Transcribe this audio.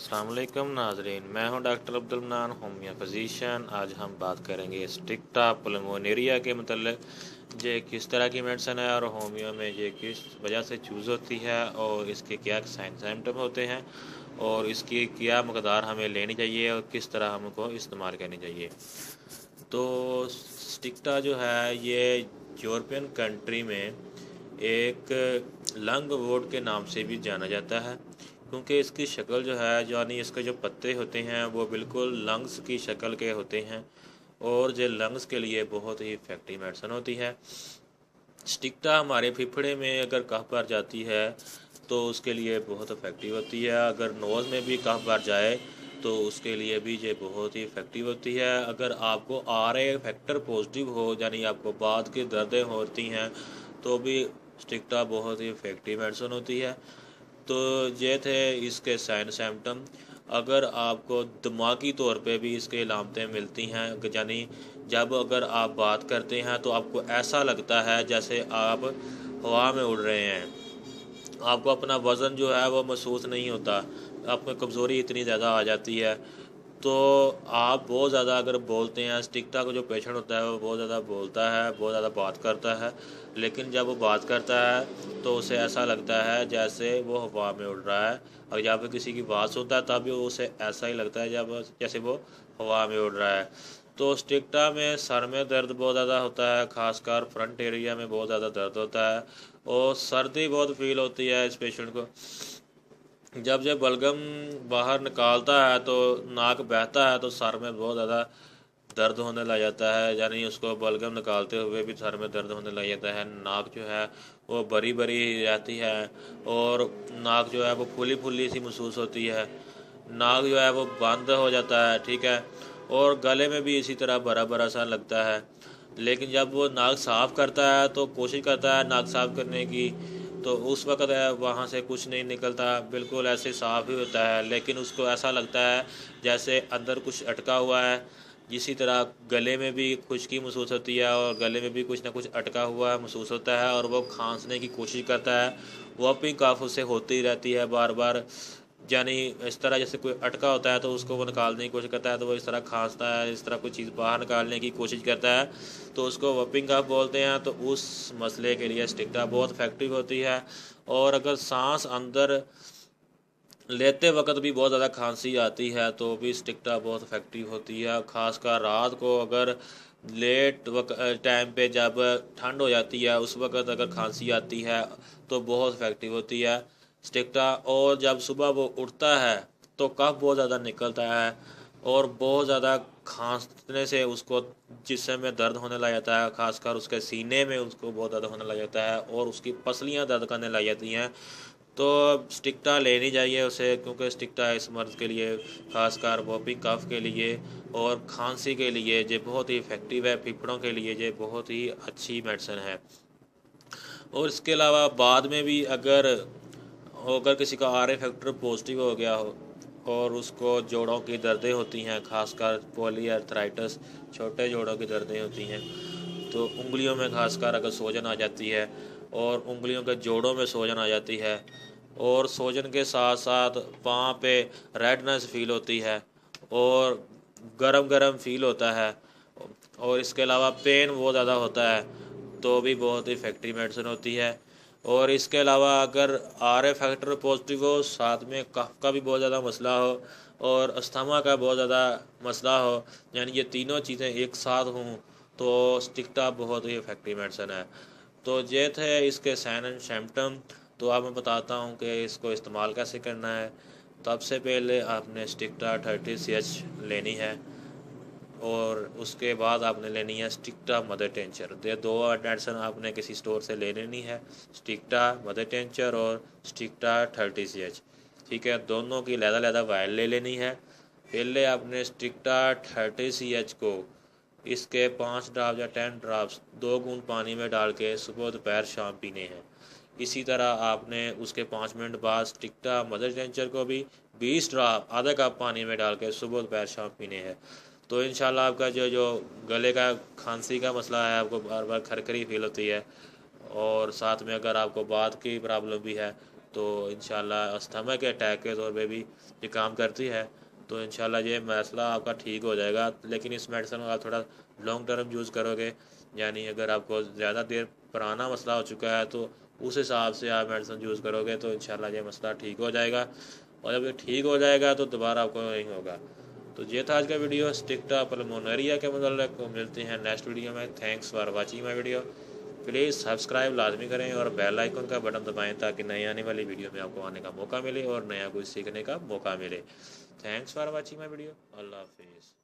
السلام علیکم ناظرین، میں ہوں ڈاکٹر عبدالمنان، ہومیو فزیشین۔ آج ہم بات کریں گے اسٹکٹا پلمونیریا کے متعلق۔ یہ کس طرح کی میڈیسن ہے اور ہومیو میں یہ کس وجہ سے چوز ہوتی ہے اور اس کے کیا سائن سمپٹم ہوتے ہیں اور اس کی کیا مقدار ہمیں لینی چاہیے اور کس طرح ہم کو استعمال کرنی چاہیے۔ تو اسٹکٹا جو ہے یہ یورپین کنٹری میں ایک لنگ ووڈ کے نام سے بھی جانا جاتا ہے، کیونکہ اس کی شکل جو ہے یعنی اس کے جو پتے ہوتے ہیں وہ بالکل لنگس کی شکل کے ہوتے ہیں اور یہ لنگس کے لیے بہت ہی افیکٹو میڈیسن ہوتی ہے۔ اسٹکٹا ہمارے پھپھڑے میں اگر کف بھر جاتی ہے تو اس کے لیے بہت افیکٹو ہوتی ہے۔ اگر نوز میں بھی کف بھر جائے تو اس کے لیے بھی یہ بہت ہی افیکٹو ہوتی ہے۔ اگر آپ کو RA فیکٹر پازیٹیو ہو یعنی آپ کو بعد کی دردیں ہوتی ہیں تو بھی اسٹکٹا بہت ہی افیکٹو میڈیسن ہوتی ہے۔ تو یہ تھے اس کے سائن سمپٹم۔ اگر آپ کو دماغی طور پہ بھی اس کے علامتیں ملتی ہیں، یعنی جب اگر آپ بات کرتے ہیں تو آپ کو ایسا لگتا ہے جیسے آپ ہوا میں اڑ رہے ہیں، آپ کو اپنا وزن جو ہے وہ محسوس نہیں ہوتا، آپ میں کمزوری اتنی زیادہ آ جاتی ہے۔ تو آپ بہت زیادہ اگر بولتے ہیں، اسٹکٹا کو جو پیشنٹ ہوتا ہے وہ بہت زیادہ بولتا ہے، بہت زیادہ بات کرتا ہے، لیکن جب وہ بات کرتا ہے تو اسے ایسا لگتا ہے جیسے وہ ہوا میں اڑ رہا ہے، اور جب کسی کی بات سنتا ہے تب بھی اسے ایسا ہی لگتا ہے جیسے وہ ہوا میں اڑ رہا ہے۔ تو اسٹکٹا میں سر میں درد بہت زیادہ ہوتا ہے، خاص کر فرنٹ ایریا میں بہت زیادہ درد ہوتا ہے اور سردی بہت فیل ہوتی ہے اس پیشنٹ کو۔ جب بلغم باہر نکالتا ہے تو ناک بہتا ہے تو سر میں بہت زیادہ درد ہونے لگ جاتا ہے، یعنی اس کو بلغم نکالتے ہوئے بھی سر میں درد ہونے لگ جاتا ہے۔ ناک جو ہے وہ بری بری رہتی ہے اور ناک جو ہے وہ پھولی پھولی سی محسوس ہوتی ہے، ناک جو ہے وہ بند ہو جاتا ہے، ٹھیک ہے، اور گلے میں بھی اسی طرح بھرا بھرا سا لگتا ہے۔ لیکن جب وہ ناک صاف کرتا ہے تو کوشش کرتا ہے ناک صاف کرنے کی، تو اس وقت وہاں سے کچھ نہیں نکلتا، بالکل ایسے صاف ہی ہوتا ہے، لیکن اس کو ایسا لگتا ہے جیسے اندر کچھ اٹکا ہوا ہے۔ اسی طرح گلے میں بھی خشکی محسوس ہوتی ہے اور گلے میں بھی کچھ نہ کچھ اٹکا ہوا محسوس ہوتا ہے اور وہ کھانسنے کی کوشش کرتا ہے، وہپنگ کاف اس سے ہوتی رہتی ہے بار بار، یعنی اس طرح جیسے کوئی اٹکا ہوتا ہے تو اس کو وہ نکالنے کی کوشش کرتا ہے تو وہ اس طرح کھانستا ہے، اس طرح کوئی چیز باہر نکالنے کی کوشش کرتا ہے تو اس کو وپنگ کاف بولتے ہیں۔ تو اس مسئلے کے لیے اسٹکٹا بہت افیکٹو ہوتی ہے۔ اور اگر سانس اندر لیتے وقت بھی بہت زیادہ کھانسی آتی ہے تو بھی اسٹکٹا بہت افیکٹو ہوتی ہے، خاص کر رات کو اگر لیٹ ٹائم پہ جب ٹھنڈ ہو جاتی ہے اس وقت اگر کھانسی آتی ہے تو بہت افیکٹو ہوتی ہے اسٹکٹا۔ اور جب صبح وہ اٹھتا ہے تو کف بہت زیادہ نکلتا ہے اور بہت زیادہ کھانسنے سے اس کو جسم میں درد ہونے لگ جاتا ہے، خاص کر اس کے سینے میں اس کو بہت زیادہ ہونے لگ جاتا ہے اور اس کی پسلیاں درد کرنے لگ جاتی ہیں۔ تو اسٹکٹا لینی چاہیے اسے، کیونکہ اسٹکٹا اس مرض کے لیے، خاص کر ووپنگ کف کے لیے اور کھانسی کے لیے یہ بہت ہی افیکٹو ہے، پھیپھڑوں کے لیے یہ بہت ہی اچھی میڈیسن ہے۔ اور اس کے علاوہ بعد میں بھی اگر کسی کا RA فیکٹر پازیٹیو ہو گیا ہو اور اس کو جوڑوں کی دردیں ہوتی ہیں، خاص کر پولی آرتھرائٹس، چھوٹے جوڑوں کی دردیں ہوتی ہیں، تو انگلیوں میں خاص کر اگر سوجن آ جاتی ہے اور انگلیوں کے جوڑوں میں سوجن آ جاتی ہے اور سوجن کے ساتھ ساتھ پاؤں پہ ریڈنس فیل ہوتی ہے اور گرم گرم فیل ہوتا ہے اور اس کے علاوہ پین بہت زیادہ ہوتا ہے تو بھی بہت افیکٹو میڈیسن ہوتی ہے۔ اور اس کے علاوہ اگر RA فیکٹر پازیٹیو ہو، ساتھ میں کف کا بھی بہت زیادہ مسئلہ ہو اور استھما کا بہت زیادہ مسئلہ ہو، یعنی یہ تینوں چیزیں ایک ساتھ ہوں تو اسٹکٹا بہت ہی افیکٹو میڈیسن ہے۔ تو یہ تھے اس کے سائن اینڈ سمپٹم۔ تو اب میں بتاتا ہوں کہ اس کو استعمال کیسے کرنا ہے۔ تو سب سے پہلے آپ نے اسٹکٹا 30 CH لینی ہے اور اس کے بعد آپ نے لینی ہے اسٹکٹا مدر ٹینچر۔ یہ دو میڈیسن آپ نے کسی سٹور سے لے لینی ہے، اسٹکٹا مدر ٹینچر اور اسٹکٹا 30 CH، ٹھیک ہے، دونوں کی علیحدہ علیحدہ وائل لے لینی ہے۔ پہلے آپ نے اسٹکٹا 30 CH کو اس کے 5 ڈراپ یا 10 ڈراپس 2 گھونٹ پانی میں ڈال کے صبح دوپہر شام پینے ہیں۔ اسی طرح آپ نے اس کے 5 منٹ بعد اسٹکٹا مدر ٹینچر کو بھی 20 ڈراپ آدھا کپ پانی میں ڈال کے صبح دوپہر شام پینے ہیں۔ تو انشاءاللہ آپ کا جو گلے کا کھانسی کا مسئلہ ہے، آپ کو بار بار کھرکھری فیل ہوتی ہے اور ساتھ میں اگر آپ کو بات کی پرابلم بھی ہے تو انشاءاللہ استھما کے اٹیک کے طور پہ بھی یہ کام کرتی ہے، تو انشاءاللہ یہ مسئلہ آپ کا ٹھیک ہو جائے گا۔ لیکن اس میڈیسن کو آپ تھوڑا لانگ ٹرم یوز کرو گے، یعنی اگر آپ کو زیادہ دیر پرانا مسئلہ ہو چکا ہے تو اس حساب سے آپ میڈیسن یوز کرو گے تو انشاءاللہ یہ مسئلہ ٹھیک ہو جائے گا، اور جب یہ ٹھیک ہو جائے گا تو دوبارہ آپ کو نہیں ہوگا۔ تو یہ تھا آج کا ویڈیو اسٹکٹا پلمونریا کے متعلق۔ ملتے ہیں نیکسٹ ویڈیو میں۔ Thanks for watching my video. Please subscribe لازمی کریں اور بیل آئیکن کا بٹن دبائیں تاکہ نئی آنے والی ویڈیو میں آپ کو آنے کا موقع ملے اور نیا کچھ سیکھنے کا موقع ملے۔ Thanks for watching my video. اللہ حافظ۔